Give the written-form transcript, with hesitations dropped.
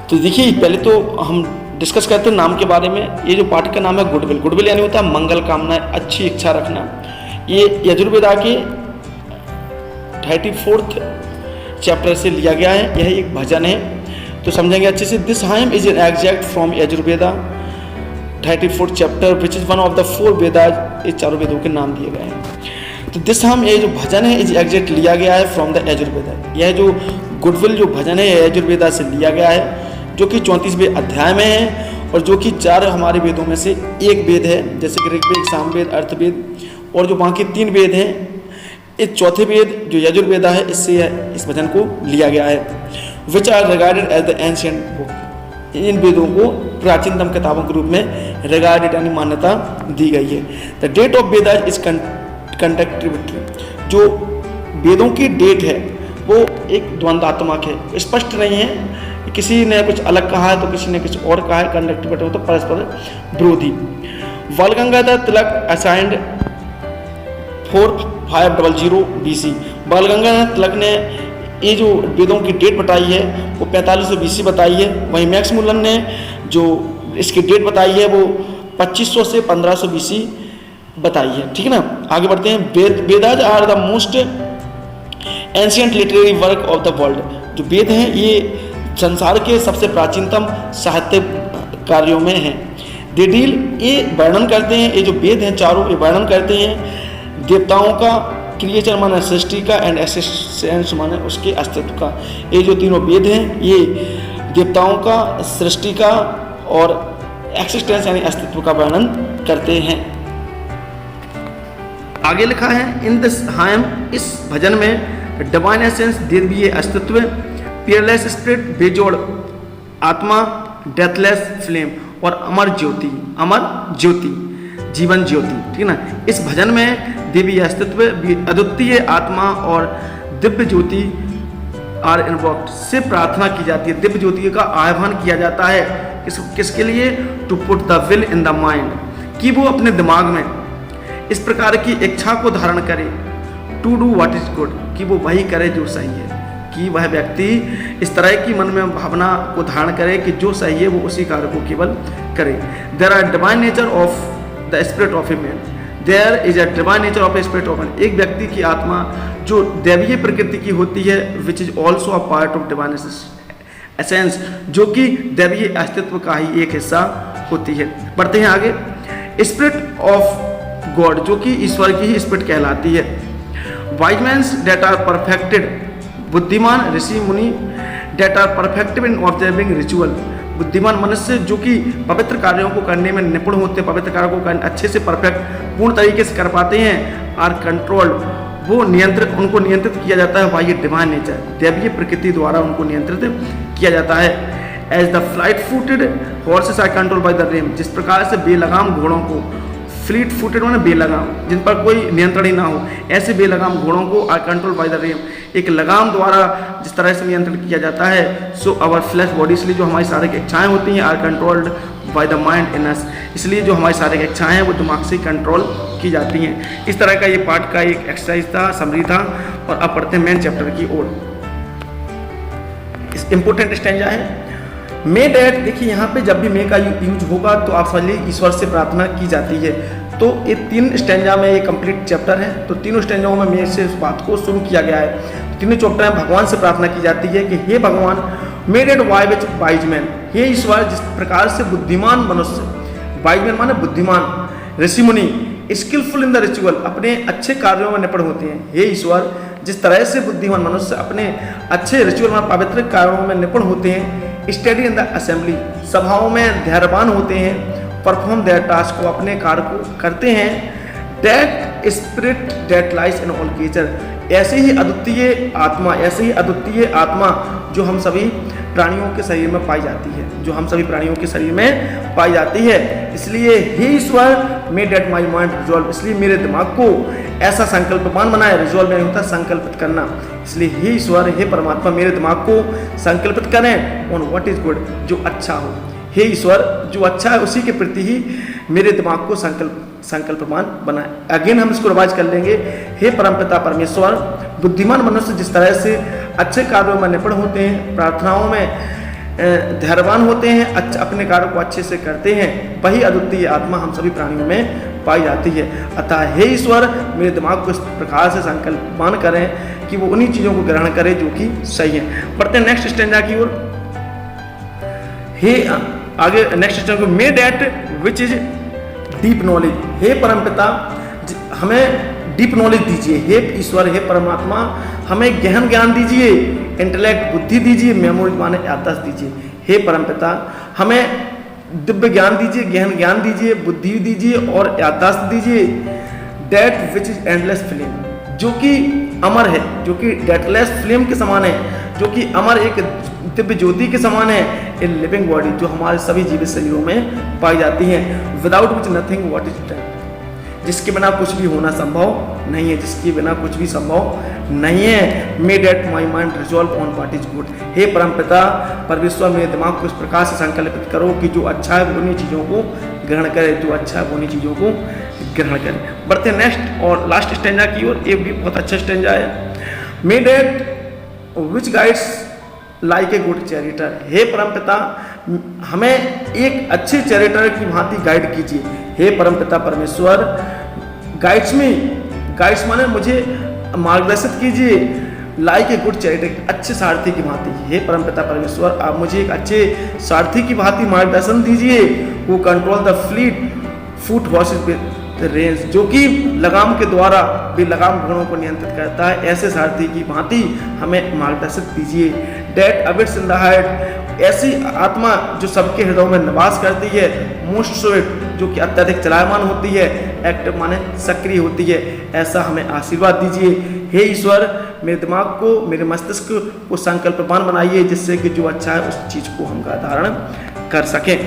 तो देखिए पहले तो हम डिस्कस करते हैं नाम के बारे में। ये जो पाठ का नाम है गुडविल, गुडविल यानी होता है मंगल कामना, अच्छी इच्छा रखना। ये यजुर्वेदा के 34th चैप्टर से लिया गया है। यह एक भजन है, तो समझेंगे अच्छे से। This hymn is an exact from Yajurveda 34th chapter which is one of the 4 Vedas. ये चारों वेदों के नाम दिए गए हैं। तो दिस हाइम, ये जो भजन है, इज एग्जैक्ट लिया गया है फ्रॉम द यजुर्वेदा। यह जो गुडविल जो भजन है यजुर्वेदा से लिया गया है, जो कि 34वें अध्याय में है और जो कि 4 हमारे वेदों में से एक वेद है, जैसे कि ऋग्वेद, सामवेद, अर्थवेद, और जो बाकी 3 वेद हैं। इस चौथे वेद जो यजुर्वेदा है, इससे इस भजन को लिया गया है। Which are regarded as the ancient book. इन वेदों को प्राचीनतम किताबों के रूप में रिगार्डेड यानी मान्यता दी गई है। The date of Veda is contradictory. जो वेदों की डेट है वो एक द्वंद्वात्मक है, स्पष्ट नहीं है। किसी ने कुछ अलग कहा है तो किसी ने कुछ और कहा है। कंडक्टिविटी हो तो परस्पर विरोधी। बालगंगाधर तिलक असाइंड 4500 BC। बालगंगाधर तिलक ने ये जो वेदों की डेट बताई है वो 4500 BC बताई है। वहीं मैक्स मुलन ने जो इसकी डेट बताई है वो 2500 से 1500 BC बताई है। ठीक है ना, आगे बढ़ते हैं। Vedas are the most ancient literary work of the world. जो वेद हैं ये संसार के सबसे प्राचीनतम साहित्य कार्यों में हैं। दे डील, ये वर्णन करते हैं, ये जो वेद हैं चारों, ये वर्णन करते हैं देवताओं का, क्रिएचर माने सृष्टि का, एंड एक्सिस्टेंस माने उसके अस्तित्व का। ये जो तीनों वेद हैं ये देवताओं का, सृष्टि का और एक्सिस्टेंस यानी अस्तित्व का वर्णन करते हैं। आगे लिखा है इन दिस हाइम, इस भजन में डिवाइन एसेंस, देवीय अस्तित्व, पियरलेस स्पिरिट, बेजोड़ आत्मा, डेथलेस फ्लेम और अमर ज्योति, जीवन ज्योति। ठीक है ना, इस भजन में देवी अस्तित्व, अद्वितीय आत्मा और दिव्य ज्योति आर इन्वोक्ड से प्रार्थना की जाती है। दिव्य ज्योति का आह्वान किया जाता है। किसके लिए? To put the will in the mind, कि वो अपने दिमाग में इस प्रकार की इच्छा को धारण करे। To do what is good, कि वो वही करे जो सही है, कि वह व्यक्ति इस तरह की मन में भावना को धारण करे कि जो सही है वो उसी कार्य को केवल करे। There are divine nature of the spirit of a man, there is a divine nature of a spirit of man. एक व्यक्ति की आत्मा जो दैवीय प्रकृति की होती है, which is also a part of divine essence, जो कि दैवीय अस्तित्व का ही एक हिस्सा होती है। बढ़ते हैं आगे। स्पिरिट ऑफ गॉड, जो कि ईश्वर की ही स्पिरिट कहलाती है। Wise mans that are perfected, बुद्धिमान ऋषि मुनि that are perfective in observing ritual. बुद्धिमान मनुष्य जो कि पवित्र कार्यों को करने में निपुण होते हैं, पवित्र कार्यों को अच्छे से परफेक्ट पूर्ण तरीके से कर पाते हैं। आर कंट्रोल्ड, वो नियंत्रित, उनको नियंत्रित किया जाता है बाय डिवाइन नेचर, दैवीय प्रकृति द्वारा उनको नियंत्रित किया जाता है। As the flight footed horses are control by the rein, जिस प्रकार से बेलगाम घोड़ों को, फ्लीट फुटेड माने बेलगाम, जिन पर कोई नियंत्रण ही ना हो, ऐसे बेलगाम घोड़ों को are control by the rein, एक लगाम द्वारा जिस तरह से नियंत्रण किया जाता है। सो आवर फ्लैश बॉडी, इसलिए जो हमारी शारीरिक इच्छाएं होती हैं, are controlled by the mind in us, इसलिए जो हमारी शारीरिक इच्छाएं हैं वो दिमाग से कंट्रोल की जाती हैं। इस तरह का ये पाठ का एक एक्सरसाइज था, समरी था। और अब पढ़ते हैं मेन चैप्टर की ओर। इस इंपोर्टेंट स्टैंजा है मे डैट। देखिए यहाँ पे जब भी मे का यूज होगा तो आप समझ लीजिए ईश्वर से प्रार्थना की जाती है। तो ये 3 स्टैंजा में ये कंप्लीट चैप्टर है, तो तीनों स्टैंजाओं में मे से इस बात को शुरू किया गया है। तीनों चैप्टर में भगवान से प्रार्थना की जाती है कि हे भगवान, मे डैट वाइज मैन, हे ईश्वर जिस प्रकार से बुद्धिमान मनुष्य, वाइज मैन माने बुद्धिमान, ऋषि मुनि स्किलफुल इन द रिचुअल, अपने अच्छे कार्यों में निपुण होते हैं। हे ईश्वर जिस तरह से बुद्धिमान मनुष्य अपने अच्छे रिचुअल में, पवित्र कार्यों में निपुण होते हैं। स्टडी इन द असेंबली, सभाओं में धैर्यवान होते हैं। परफॉर्म देयर टास्क, को अपने कार्य को करते हैं। That spirit that lies in all creature, ऐसे ही अद्वितीय आत्मा, ऐसे ही अद्वितीय आत्मा जो हम सभी प्राणियों के शरीर में पाई जाती है, जो हम सभी प्राणियों के शरीर में पाई जाती है। इसलिए हे ईश्वर मे डेट माई माइंड रिजॉल्व, इसलिए मेरे दिमाग को ऐसा संकल्पवान बनाए। रिजॉल्व में होता है संकल्पित करना, इसलिए हे ईश्वर, हे परमात्मा, मेरे दिमाग को संकल्पित करें ऑन व्हाट इज गुड, जो अच्छा हो। हे ईश्वर जो अच्छा है उसी के प्रति ही मेरे दिमाग को संकल्पवान बनाए। अगेन हम इसको रिवाइज कर लेंगे। हे परमपिता परमेश्वर, बुद्धिमान मनुष्य जिस तरह से अच्छे कार्यों में निपुण होते हैं, प्रार्थनाओं में धैर्यवान होते हैं, अच्छा अपने कार्य को अच्छे से करते हैं, वही अद्वितीय आत्मा हम सभी प्राणियों में पाई जाती है। अतः हे ईश्वर, मेरे दिमाग को इस प्रकार से संकल्पमान करें कि वो उन्हीं चीज़ों को ग्रहण करे जो कि सही है। बढ़ते हैं नेक्स्ट स्टेंजा की ओर। हे आगे नेक्स्ट स्टेंजा को, may that which is deep knowledge, हे परमपिता हमें डीप नॉलेज दीजिए, हे ईश्वर, हे परमात्मा हमें गहन ज्ञान दीजिए, इंटेलेक्ट बुद्धि दीजिए, मेमोरी माने याददाश्त दीजिए। हे परमपिता हमें दिव्य ज्ञान दीजिए, गहन ज्ञान दीजिए, बुद्धि दीजिए और याददाश्त दीजिए। That which is endless flame, जो कि अमर है, जो कि डेटलेस फ्लेम के समान है, जो कि अमर एक दिव्य ज्योति के समान है। इन लिविंग बॉडी, जो हमारे सभी जीवित शरीरों में पाई जाती है। Without which nothing what is done, जिसके बिना कुछ भी होना संभव नहीं है, जिसके बिना कुछ भी संभव नहीं है। May that my mind resolve on what is good, हे परमपिता परमेश्वर मेरे दिमाग को इस प्रकार से संकल्पित करो कि जो अच्छा है वो उन्हीं चीज़ों को ग्रहण करे, जो अच्छा है वो उन्हीं चीज़ों को ग्रहण करे। बढ़ते नेक्स्ट और लास्ट स्टेंजा की ओर। ये भी बहुत अच्छा स्टेंजा है। May that which guides like a good character, हे परमपिता हमें एक अच्छे चैरिटर की भांति गाइड कीजिए। हे परमपिता परमेश्वर गाइड्स माने मुझे मार्गदर्शित कीजिए, लाइक ए गुड चैरिटर अच्छे सारथी की भांति। हे परमपिता परमेश्वर आप मुझे एक अच्छे सारथी की भांति मार्गदर्शन दीजिए। वो control the fleet foot horses with range, जो कि लगाम के द्वारा भी लगाम घोड़ों को नियंत्रित करता है, ऐसे सारथी की भांति हमें मार्गदर्शित दीजिए। डेट अबिट्स इन द हार्ट, ऐसी आत्मा जो सबके हृदयों में निवास करती है। मोस्ट स्वीट, जो कि अत्यधिक चलायमान होती है। एक्टिव माने सक्रिय होती है, ऐसा हमें आशीर्वाद दीजिए। हे ईश्वर मेरे दिमाग को, मेरे मस्तिष्क को संकल्पवान बनाइए, जिससे कि जो अच्छा है उस चीज़ को हम धारण कर सकें।